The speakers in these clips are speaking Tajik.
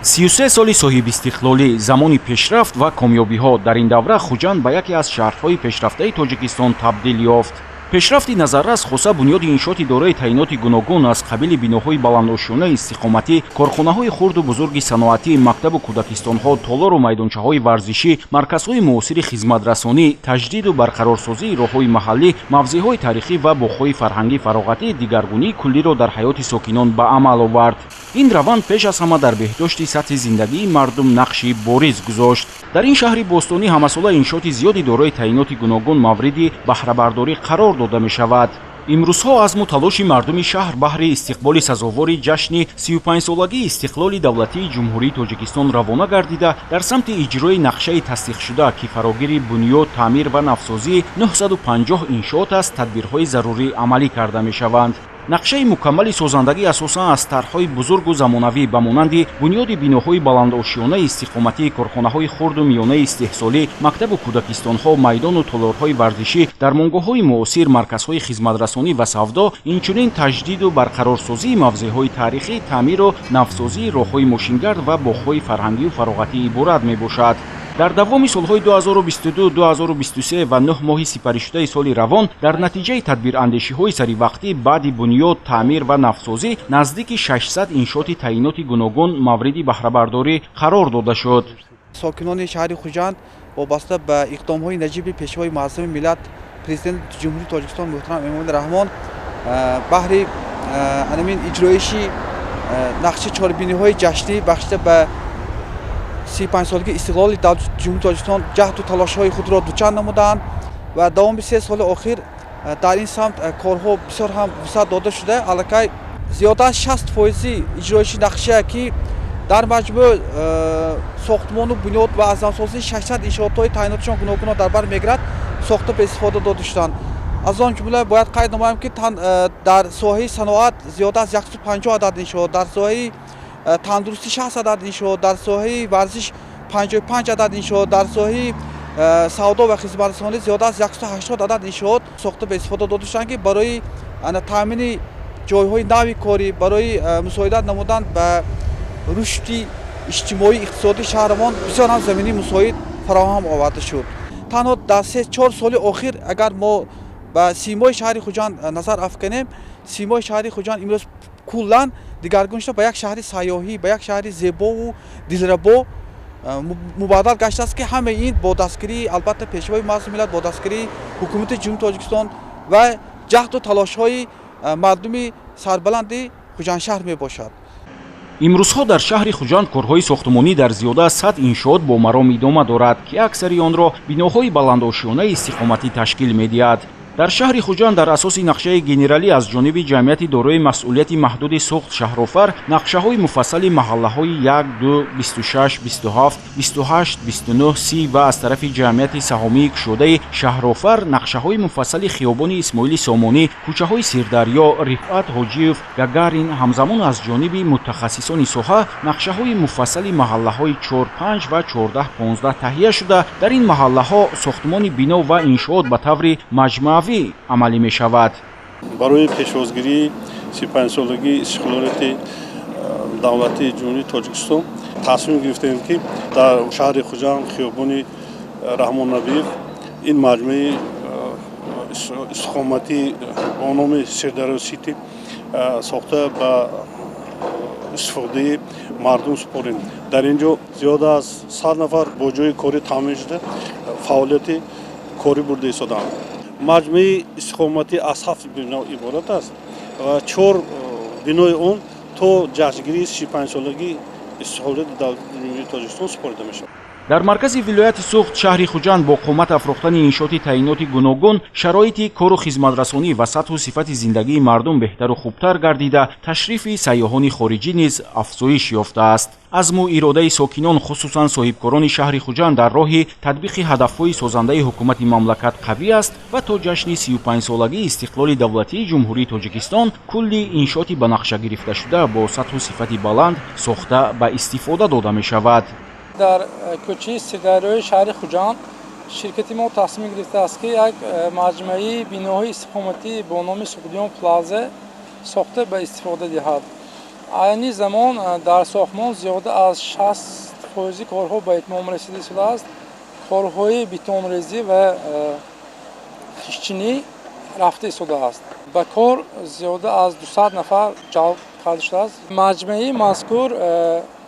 33 соли соҳибистиқлолӣ, замони пешрафт ва комёбиҳо. Дар ин давра Хуҷанд ба яке аз шаҳрҳои пешрафтаи Тоҷикистон табдил ёфт. пешрафти назаррас хоса бунёди иншооти дораи таъиноти гуногун аз қабили биноҳои баландошунаи истиқоматӣ, корхонаҳои хурду бузурги саноатӣ, мактабу кӯдакистонҳо, толору майдончаҳои варзишӣ, марказҳои муосири хизматрасонӣ, таҷдиду барқарорсозии роҳҳои маҳаллӣ, мавзеъҳои тарихӣ ва боғҳои фарҳангӣ фароғатии дигаргунии куллиро дар ҳаёти сокинон ба амал овард. ин раванд пеш аз ҳама дар беҳдошти сатҳи зиндагии мардум нақши бориз гузошт. дар ин шаҳри бостонӣ ҳамасола иншооти зиёди дорои таъиноти гуногун мавриди баҳрабардорӣ қарор дода мешавад. имрӯзҳо азму талоши мардуми шаҳр баҳри истиқболи сазовори ҷашни 35-солагии истиқлоли давлатии ҷумҳурии Тоҷикистон равона гардида, дар самти иҷрои нақшаи тасдиқшуда, ки фарогири бунёд, таъмир ва навсозии 950 иншоот аст, тадбирҳои зарурӣ амалӣ карда мешаванд. нақшаи мукаммали созандагӣ асосан аз тарҳҳои бузургу замонавӣ ба монанди бунёди биноҳои баландошиёнаи истиқоматӣ, корхонаҳои хурду миёнаи истеҳсолӣ, мактабу кӯдакистонҳо, майдону толорҳои варзишӣ, дармонгоҳҳои муосир, марказҳои хизматрасонӣ ва савдо, инчунин таҷдиду барқарорсозии мавзеъҳои таърихӣ, таъмиру навсозии роҳҳои мошингард ва боғҳои фарҳангию фароғатӣ иборат мебошад. дар давоми солҳои 2022, 2023 ва 9 моҳи сипаришудаи соли равон, дар натиҷаи тадбирандешиҳои саривақтӣ баъди бунёд, таъмир ва навсозӣ наздики 600 иншооти таъиноти гуногун мавриди баҳрабардорӣ қарор дода шуд. сокинони шаҳри Хуҷанд вобаста ба иқдомҳои наҷиби пешвои муъассисаи миллат президенти ҷумҳурии Тоҷикистон муҳтарам Эмомалӣ Раҳмон баҳри анамин иҷроиши нақши чорбиниҳои ҷашнӣ бахшида ба 35-солаги истиқлоли ҷумҳурии Тоҷикистон ҷаҳду талошҳои худро дучанд намуданд ва давоми 3 соли охир дар ин самт корҳо бисёр ҳам вусъат дода шуда, аллакай зиёда аз 60% иҷроиши нақшае ки дар маҷмӯъ сохтмону бунёд ва аздамсозии 600 иншоотҳои таъинотшон гуногунро дар бар мегирад, сохта ба истифода дода шуданд. аз он ҷумла бояд қайд намоям ки дар соҳаи саноат зиёда аз 150 адад иншоот, дар соҳаи тандурустӣ 60 адад иншоот, дар соҳаи варзиш 55 адад иншоот, дар соҳаи савдо ва хизматрасонӣ зиёда аз 180 адад иншоот сохта ба истифода дода шуданд, ки барои таъмини ҷойҳои нави корӣ, барои мусоидат намудан ба рушди иҷтимоӣ иқтисодии шаҳрамон бисёр ҳам замини мусоид фароҳам оварда шуд. танҳо дар 3-4 соли охир агар мо ба симои шаҳри Хуҷанд назар афканем, симои шаҳри Хуҷанд имрӯз куллан дигаргун шуда ба як шаҳри сайёҳӣ, ба як шаҳри зебову дилрабо мубаддал гаштааст, ки ҳамаи ин бо дастгирии албатта пешвои муъассисаи миллат, бо дастгирии ҳукумати ҷумҳурии Тоҷикистон ва ҷаҳду талошҳои мардуми сарбаланди Хуҷандшаҳр мебошад. имрӯзҳо дар шаҳри Хуҷанд корҳои сохтмонӣ дар зиёда аз 100 иншоот бо маром идома дорад, ки аксари онро биноҳои баландошиёнаи истиқоматӣ ташкил медиҳад. дар шаҳри Хуҷанд дар асоси нақшаи генералӣ аз ҷониби ҷамъияти дорои масъулияти маҳдуди сохт шаҳрофар нақшаҳои муфассали маҳаллаҳои 1, 2, 26, 27, 28, 29, 30 ва аз тарафи ҷамъияти саҳомии кушодаи шаҳрофар нақшаҳои муфассали хиёбони Исмоили Сомонӣ, кӯчаҳои Сирдарё, Рифат Ҳоҷиев, Гагарин, ҳамзамон аз ҷониби мутахассисони соҳа нақшаҳои муфассали маҳаллаҳои 4, 5 ва 14, 15 таҳия шуда, дар ин маҳаллаҳо сохтмони бино ва иншоот ба таври маҷмӯавӣ амалӣ мешавад. барои пешвозгирии 35-солагии истиқлолияти давлати ҷумҳурии Тоҷикистон тасмим гирифтем, ки дар шаҳри Хуҷанд хиёбони Раҳмоннабиев ин маҷмӯи истиқоматӣ бо номи Сирдариё Сити сохта ба истифодаи мардум супорем. дар ин ҷо зиёда аз 100 нафар бо ҷои кори таъмин шуда фаъолияти корӣ бурда истоданд. маҷмӯи истиқоматӣ аз 7 бино иборат аст ва 4 бинои он то ҷашнгирии 35-солагии истиқлолияти давлати ҷумҳурии Тоҷикистон супорида мешавад. дар маркази вилояти Суғд шаҳри Хуҷанд бо қомат афрохтани иншооти таъиноти гуногун шароити кору хизматрасонӣ ва сатҳу сифати зиндагии мардум беҳтару хубтар гардида ташрифи сайёҳони хориҷӣ низ афзоиш ёфтааст. азму иродаи сокинон хусусан соҳибкорони шаҳри Хуҷанд дар роҳи татбиқи ҳадафҳои созандаи ҳукумати мамлакат қавӣ аст ва то ҷашни 35-солагии истиқлоли давлатии ҷумҳурии Тоҷикистон кулли иншооти ба нақша гирифташуда бо сатҳу сифати баланд сохта ба истифода дода мешавад. дар кӯчаи Сирдарёи шаҳри Хуҷанд ширкати мо тасмим гирифтааст, ки як маҷмӯи биноҳои истиқоматӣ бо номи Суғдиён Плаза сохта ба истифода диҳад. айни замон дар сохтмон зиёда аз 60% корҳо ба итмом расида шудааст. Корҳои бетонрезӣ ва хишчинӣ рафта истодааст. Ба кор зиёда аз 200 нафар ҷалб карда шудааст. Маҷмӯи мазкур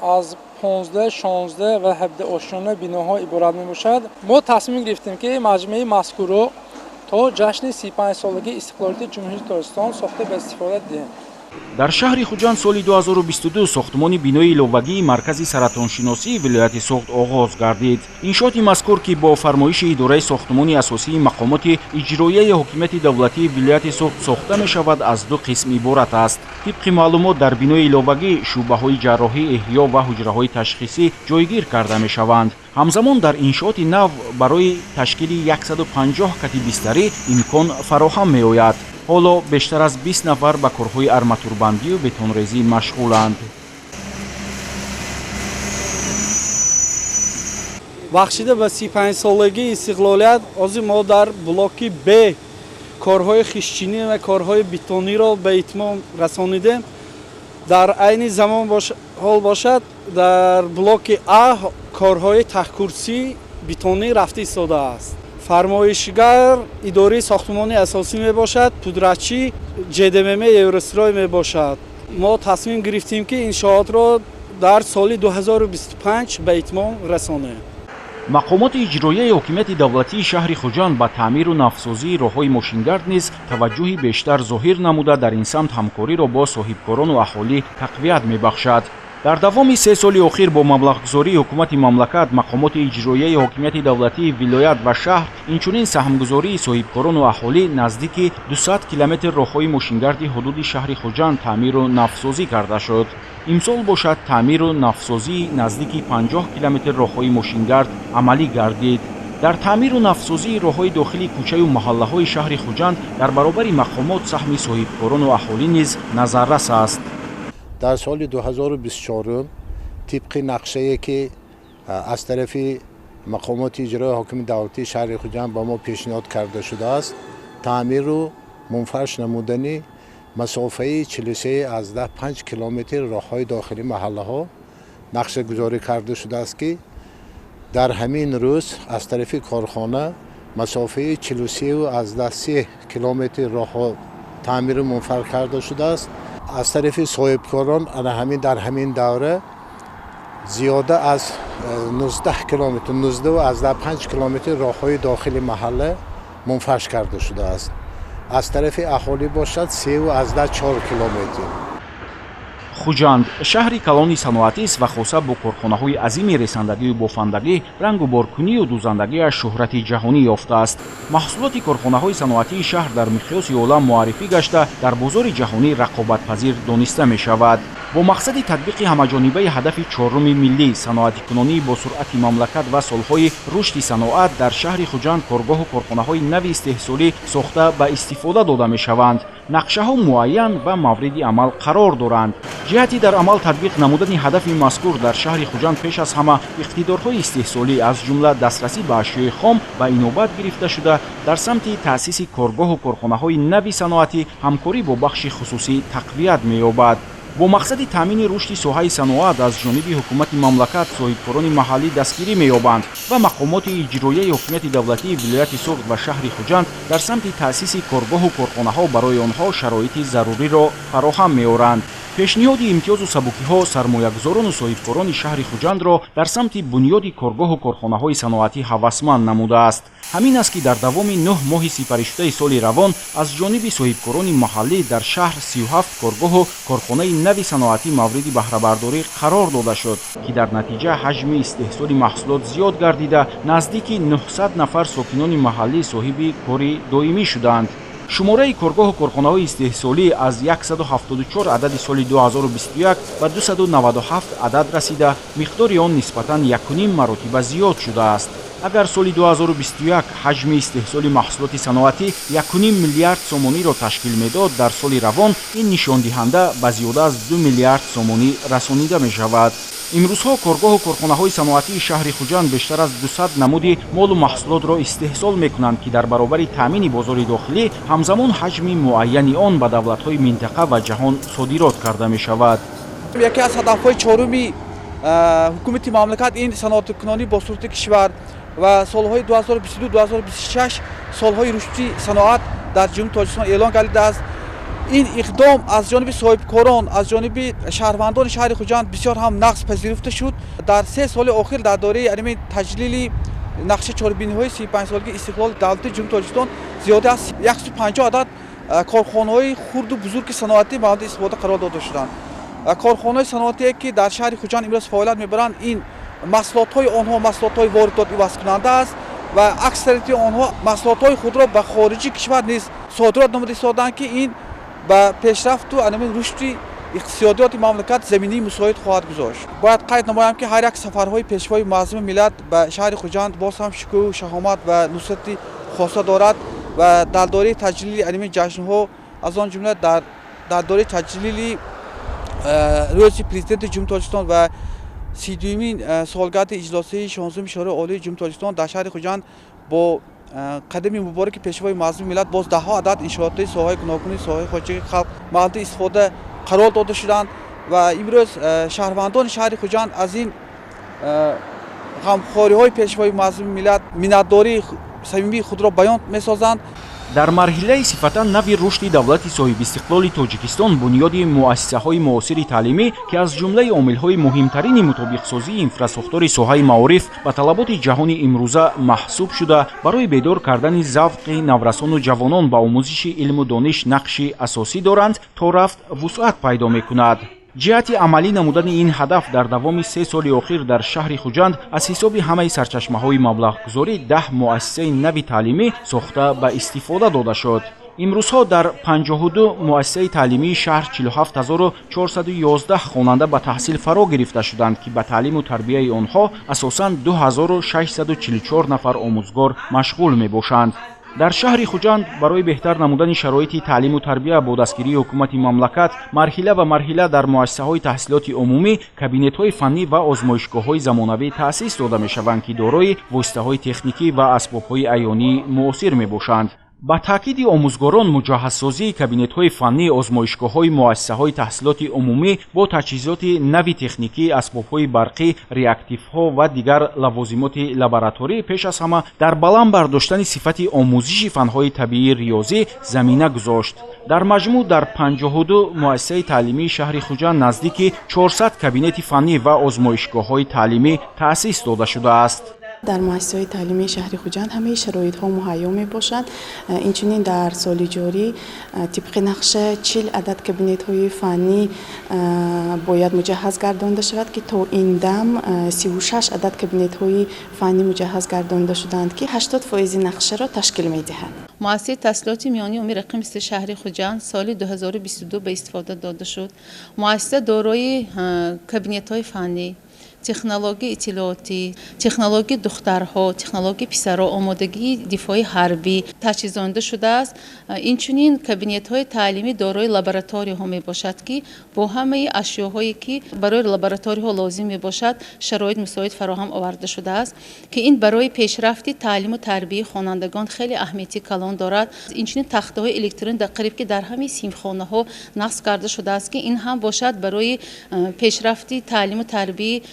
аз 15, 16 ва 17 ошёна биноҳо иборат мебошад. Мо тасмим гирифтем ки маҷмӯи мазкурро то ҷашни 35-солагии истиқлолияти Ҷумҳурии Тоҷикистон сохта ба истифода диҳем. дар шаҳри Хуҷанд соли 2022 сохтмони бинои иловагии маркази саратоншиносии вилояти Соғд оғоз гардид. Иншоати мазкур ки бо фармоиши идораи сохтмони асосии мақомоти иҷроияи ҳокимияти давлатии вилояти Соғд сохта мешавад, аз ду қисм иборат аст. тибқи маълумот дар бинои иловагӣ шӯъбаҳои ҷарроҳӣ, эҳё ва ҳуҷраҳои ташхисӣ ҷойгир карда мешаванд. ҳамзамон дар иншооти нав барои ташкили 150 кати бистарӣ имкон фароҳам меояд. ҳоло бештар аз 20 нафар ба корҳои арматурбандию бетонрезӣ машғуланд. бахшида ба 35-солагии истиқлолият ози мо дар блоки Б корҳои хишчинӣ ва корҳои бетониро ба итмом расонидем. дар айни замон ҳол бошад дар блоки А корҳои таҳкурсӣ бетонӣ рафта истодааст. фармоишгар идораи сохтмони асосӣ мебошад, пудратчӣ ҷДММ Еврострой мебошад. мо тасмим гирифтем ки иншоотро дар соли 2025 ба итмом расонем. мақомоти иҷроияи ҳокимияти давлатии шаҳри Хуҷанд ба таъмиру навсозии роҳҳои мошингард низ таваҷҷӯҳи бештар зоҳир намуда дар ин самт ҳамкориро бо соҳибкорону аҳолӣ тақвият мебахшад. дар давоми 3 соли охир бо маблағгузории ҳукумати мамлакат, мақомоти иҷроияи ҳокимияти давлатии вилоят ва шаҳр, инчунин саҳмгузории соҳибкорону аҳолӣ наздики 200 километр роҳҳои мошингарди ҳудуди шаҳри Хуҷанд таъмиру навсозӣ карда шуд. имсол бошад таъмиру навсозии наздики 50 километр роҳҳои мошингард амалӣ гардид. дар таъмиру навсозии роҳҳои дохили кӯчаю маҳаллаҳои шаҳри Хуҷанд дар баробари мақомот саҳми соҳибкорону аҳолӣ низ назаррас аст. дар соли 2024 тибқи нақшае ки аз тарафи мақомоти иҷрои ҳокими давлатии шаҳри Хуҷанд ба мо пешниҳод карда шудааст, таъмиру мунфарш намудани масофаи 43.5 километр роҳҳои дохили маҳаллаҳо нақшагузорӣ карда шудааст ки дар ҳамин рӯз аз тарафи корхона масофаи 43.3 километр роҳҳо таъмиру мунфарш карда шудааст. аз тарафи соҳибкорон дар ҳамин давра зиёда аз 19.5 километр роҳҳои дохили маҳалла мунфарш карда шудааст. аз тарафи аҳолӣ бошад 3.4 километр. Хуҷанд шаҳри калони саноатист ва хоса бо корхонаҳои азими ресандагию бофандагӣ, рангу боркунию дузандагиаш шӯҳрати ҷаҳонӣ ёфтааст. маҳсулоти корхонаҳои саноатии шаҳр дар миқёси олам муаррифӣ гашта дар бозори ҷаҳонӣ рақобатпазир дониста мешавад. бо мақсади татбиқи ҳамаҷонибаи ҳадафи чоруми миллӣ, саноатикунонии босуръати мамлакат ва солҳои рушди саноат дар шаҳри Хуҷанд коргоҳу корхонаҳои нави истеҳсолӣ сохта ба истифода дода мешаванд. нақшаҳо муайян ва мавриди амал қарор доранд. ҷиҳати дар амал татбиқ намудани ҳадафи мазкур дар шаҳри Хуҷанд пеш аз ҳама иқтидорҳои истеҳсолӣ, аз ҷумла дастрасӣ ба ашёи хом ба инобат гирифта шуда, дар самти таъсиси коргоҳу корхонаҳои нави саноатӣ ҳамкорӣ бо бахши хусусӣ тақвият меёбад. бо мақсади таъмини рушди соҳаи саноат аз ҷониби ҳукумати мамлакат соҳибкорони маҳаллӣ дастгирӣ меёбанд ва мақомоти иҷроияи ҳокимияти давлатии вилояти Соғд ва шаҳри Хуҷанд дар самти таъсиси коргоҳу корхонаҳо барои онҳо шароити заруриро фароҳам меоранд. пешниҳоди имтиёзу сабукиҳо сармоягузорону соҳибкорони шаҳри Хуҷандро дар самти бунёди коргоҳу корхонаҳои саноатӣ ҳавасманд намудааст. ҳамин аст ки дар давоми 9 моҳи сипаришудаи соли равон аз ҷониби соҳибкорони маҳаллӣ дар шаҳр 37 коргоҳу корхонаи нави саноатӣ мавриди баҳрабардорӣ қарор дода шуд, ки дар натиҷа ҳаҷми истеҳсоли маҳсулот зиёд гардида, наздики 900 нафар сокинони маҳаллӣ соҳиби кори доимӣ шуданд. шумораи коргоҳу корхонаҳои истеҳсолӣ аз 174 адади соли 2021 ба 297 адад расида, миқдори он нисбатан 1.5 маротиба зиёд шудааст. агар соли 2021 ҳаҷми истеҳсоли маҳсулоти саноатӣ 1.5 миллиард сомониро ташкил медод, дар соли равон ин нишондиҳанда ба зиёда аз 2 миллиард сомонӣ расонида мешавад. имрӯзҳо коргоҳу корхонаҳои саноатии шаҳри Хуҷанд бештар аз 200 намуди молу маҳсулотро истеҳсол мекунанд, ки дар баробари таъмини бозори дохилӣ ҳамзамон ҳаҷми муайяни он ба давлатҳои минтақа ва ҷаҳон содирот карда мешавад. яке аз ҳадафҳои чоруми ҳукумати мамлакат ин саноаткунонӣ бо сурати кишвар ва солҳои 2022-2026 солҳои рушди саноат дар ҷумҳурии тоҷикистон эълон гардидааст. ин иқдом аз ҷониби соҳибкорон аз ҷониби шаҳрвандони шаҳри хуҷанд бисёр ҳам нақс пазируфта шуд. дар 3 соли охир дар дораи аними таҷлили нақши чорбиниҳои 35-солагии истиқлоли давлати ҷумҳурии тоҷикистон зиёда аз 150 адад корхонаҳои хурду бузурги саноатӣ мавриди истифода қарор дода шуданд. корхонаҳои саноатие ки дар шаҳри хуҷанд имрӯз фаъолият мебаранд, ин маҳсулотҳои онҳо маҳсулотҳои воридот ивазкунанда аст ва аксарияти онҳо маҳсулотҳои худро ба хориҷи кишвар низ содирот намуда истоданд, ки ин ба пешрафту анами рушди иқтисодиёти мамлакат заминаи мусоид хоҳад гузошт. бояд қайд намоям, ки ҳар як сафарҳои пешвои муаззами миллат ба шаҳри хуҷанд боз ҳам шукӯҳу шаҳомат ва нусрати хоса дорад ва дар дораи таҷлили аними ҷашнҳо аз он ҷумла дар дораи таҷлили рӯзи президенти ҷумҳурии тоҷикистон ва 32-мин солгарди иҷлосии 16-уми шӯрои олии ҷумҳурии тоҷикистон дар шаҳри хуҷанд бо қадами мубораки пешвои муаззами миллат боз даҳҳо адад иншоотии соҳаи гуногуни соҳаи хоҷагии халқ мавриди истифода қарор дода шуданд ва имрӯз шаҳрвандони шаҳри хуҷанд аз ин ғамхориҳои пешвои муаззами миллат миннатдории самимии худро баён месозанд. дар марҳилаи сифатан нави рушди давлати соҳибистиқлоли тоҷикистон бунёди муассисаҳои муосири таълимӣ ки аз ҷумлаи омилҳои муҳимтарини мутобиқсозии инфраструктураи соҳаи маориф ба талаботи ҷаҳони имрӯза маҳсуб шуда, барои бедор кардани завқи наврасону ҷавонон ба омӯзиши илму дониш нақши асосӣ доранд, то рафт вусъат пайдо мекунад. ҷиҳати амалӣ намудани ин ҳадаф дар давоми 3 соли охир дар шаҳри хуҷанд аз ҳисоби ҳамаи сарчашмаҳои маблағгузорӣ 10 муассисаи нави таълимӣ сохта ба истифода дода шуд. имрӯзҳо дар 52 муассисаи таълимии шаҳр 47411 хонанда ба таҳсил фаро гирифта шуданд, ки ба таълиму тарбияи онҳо асосан 2644 нафар омӯзгор машғул мебошанд. дар шаҳри хуҷанд барои беҳтар намудани шароити таълиму тарбия бо дастгирии ҳукумати мамлакат марҳила ба марҳила дар муассисаҳои таҳсилоти умумӣ кабинетҳои фаннӣ ва озмоишгоҳҳои замонавӣ таъсис дода мешаванд, ки дорои воситаҳои техникӣ ва асбобҳои аёнии муосир мебошанд. ба таъкиди омӯзгорон муҷаҳҳазсозии кабинетҳои фаннӣ, озмоишгоҳҳои муассисаҳои таҳсилоти умумӣ бо таҷҳизоти нави техникӣ, асбобҳои барқӣ, реактивҳо ва дигар лавозимоти лабораторӣ пеш аз ҳама дар баланд бардоштани сифати омӯзиши фанҳои табиӣ риёзӣ замина гузошт. дар маҷмӯъ дар 52 муассисаи таълимии шаҳри хуҷанд наздики 400 кабинети фаннӣ ва озмоишгоҳҳои таълимӣ таъсис дода шудааст. дар муассисаҳои таълимии шаҳри хуҷанд ҳамаи шароитҳо муҳайё мебошад. инчунин дар соли ҷорӣ тибқи нақша 40 адад кабинетҳои фаннӣ бояд муҷаҳҳаз гардонида шавад, ки то ин дам 36 адад кабинетҳои фаннӣ муҷаҳҳаз гардонида шуданд, ки 80% нақшаро ташкил медиҳад. муассисаи таҳсилоти миёнии умуми рақами 3 шаҳри хуҷанд соли 2022 ба истифода дода шуд. муассиса дорои кабинетҳои фаннӣ, технологии иттилоотӣ, технологии духтарҳо, технологии писарҳо, омодагии дифои ҳарбӣ таҷҳизонда шудааст. инчунин кабинетҳои таълимӣ дорои лабораторияҳо мебошад, ки бо ҳамаи ашёҳое ки барои лабораторияҳо лозим мебошад шароит мусоид фароҳам оварда шудааст, ки ин барои пешрафти таълиму тарбияи хонандагон хеле аҳамияти калон дорад. инчунин тахтаҳои электронӣ дар қариб ки дар ҳамаи синфхонаҳо насб карда шудааст, ки ин ҳам бошад барои пешрафти таълиму тарбияи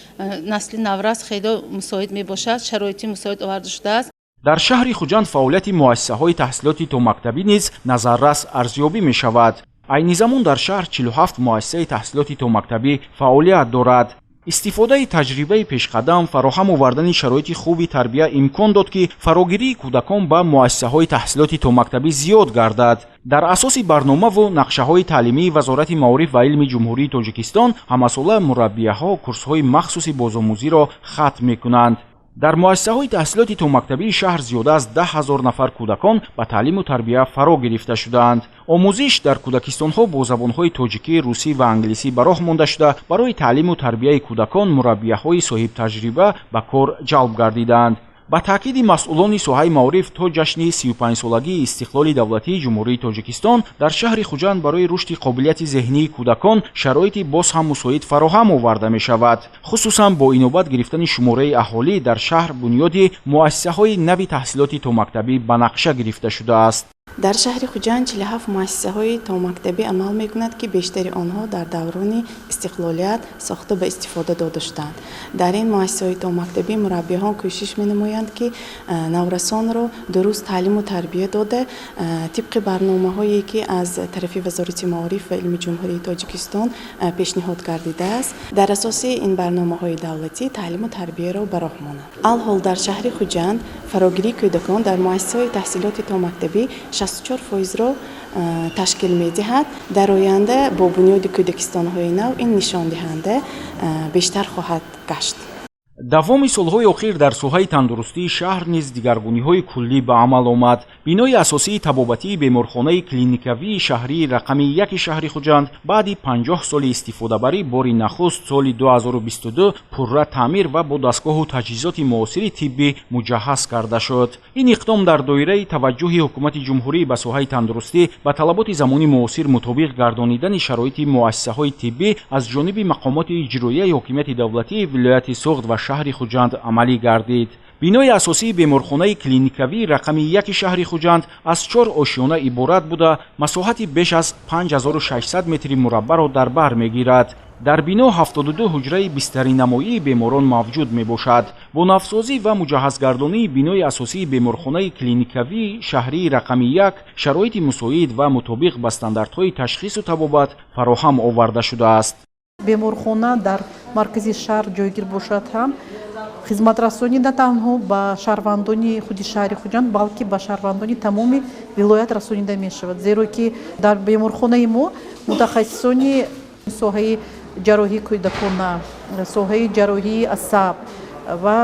насли наврас хеле мусоид мебошад, шароити мусоид оварда шудааст. дар шаҳри хуҷанд фаъолияти муассисаҳои таҳсилоти томактабӣ низ назаррас арзёбӣ мешавад. айни замон дар шаҳр 47 муассисаи таҳсилоти томактабӣ фаъолият дорад. истифодаи таҷрибаи пешқадам, фароҳам овардани шароити хуби тарбия имкон дод, ки фарогирии кӯдакон ба муассисаҳои таҳсилоти томактабӣ зиёд гардад. дар асоси барномаву нақшаҳои таълимии вазорати маориф ва илми ҷумҳурии тоҷикистон ҳамасола мураббияҳо курсҳои махсуси бозомӯзиро хатм мекунанд. дар муассисаҳои таҳсилоти томактабии шаҳр зиёда аз 10 000 нафар кӯдакон ба таълиму тарбия фаро гирифта шудаанд. омӯзиш дар кӯдакистонҳо бо забонҳои тоҷикӣ, русӣ ва англисӣ ба роҳ монда шуда, барои таълиму тарбияи кӯдакон мураббияҳои соҳибтаҷриба ба кор ҷалб гардиданд. ба таъкиди масъулони соҳаи маориф, то ҷашни 35-солагии истиқлоли давлатии ҷумҳурии тоҷикистон дар шаҳри хуҷанд барои рушди қобилияти зеҳнии кӯдакон шароити боз ҳам мусоид фароҳам оварда мешавад. хусусан бо инобат гирифтани шумораи аҳолӣ дар шаҳр бунёди муассисаҳои нави таҳсилоти томактабӣ ба нақша гирифта шудааст. дар шаҳри хуҷанд 47 муассисаҳои томактабӣ амал мекунад ки бештари онҳо дар даврони истиқлолият сохта ба истифода дода шуданд. дар ин муассисаҳои томактабӣ мураббиён кӯшиш менамоянд ки наврасонро дуруст таълиму тарбия дода тибқи барномаҳое ки аз тарафи вазорати маориф ва илми ҷумҳурии тоҷикистон пешниҳод гардидааст, дар асоси ин барномаҳои давлатӣ таълиму тарбияро ба роҳ монанд. алҳол дар шаҳри хуҷанд фарогирии кӯдакон дар муассисаҳои таҳсилоти томактабӣ 64%-ро ташкил медиҳад. дар оянда бо бунёди кӯдакистонҳои нав ин нишондиҳанда бештар хоҳад гашт. давоми солҳои охир дар соҳаи тандурустии шаҳр низ дигаргуниҳои куллӣ ба амал омад. бинои асосии табобатии беморхонаи клиникавии шаҳрии рақами 1 шаҳри хуҷанд баъди 50 соли истифодабарӣ бори нахуст соли 2022 пурра таъмир ва бо дастгоҳу таҷҳизоти муосири тиббӣ муҷаҳҳаз карда шуд. ин иқдом дар доираи таваҷҷӯҳи ҳукумати ҷумҳурӣ ба соҳаи тандурустӣ ба талаботи замони муосир мутобиқ гардонидани шароити муассисаҳои тиббӣ аз ҷониби мақомоти иҷроияи ҳокимияти давлатии вилояти Суғд ва шаҳри хуҷанд амалӣ гардид. бинои асосии беморхонаи клиникавии рақами 1 шаҳри хуҷанд аз 4 ошёна иборат буда масоҳати беш аз 5600 метри мураббаъро дар бар мегирад. дар бино 72 ҳуҷраи бистаринамоии беморон мавҷуд мебошад. бо навсозӣ ва муҷаҳҳазгардонии бинои асосии беморхонаи клиникавии шаҳрии рақами 1 шароити мусоид ва мутобиқ ба стандартҳои ташхису табобат фароҳам оварда шудааст. беморхона дар маркази шаҳр ҷойгир бошад ҳам хизматрасонӣ на танҳо ба шаҳрвандони худи шаҳри хуҷанд, балки ба шаҳрвандони тамоми вилоят расонида мешавад, зеро ки дар беморхонаи мо мутахассисони соҳаи ҷарроҳии кӯдакона, соҳаи ҷарроҳии асаб ва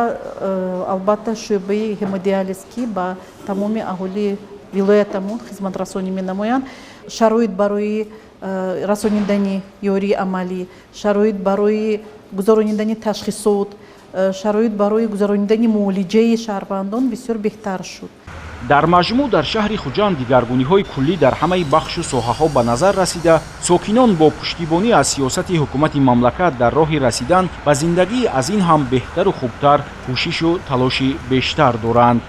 албатта шӯъбаи ҳемодиализ ки ба тамоми аҳолии вилоятамон хизматрасонӣ менамоянд, шароит барои расонидани ёрии амалӣ, шароит барои гузаронидани ташхисот, шароит барои гузаронидани муолиҷаи шаҳрвандон бисёр беҳтар шуд. дар маҷмӯъ дар шаҳри хуҷанд дигаргуниҳои куллӣ дар ҳамаи бахшу соҳаҳо ба назар расида, сокинон бо пуштибонӣ аз сиёсати ҳукумати мамлакат дар роҳи расидан ба зиндагии аз ин ҳам беҳтару хубтар кӯшишу талоши бештар доранд.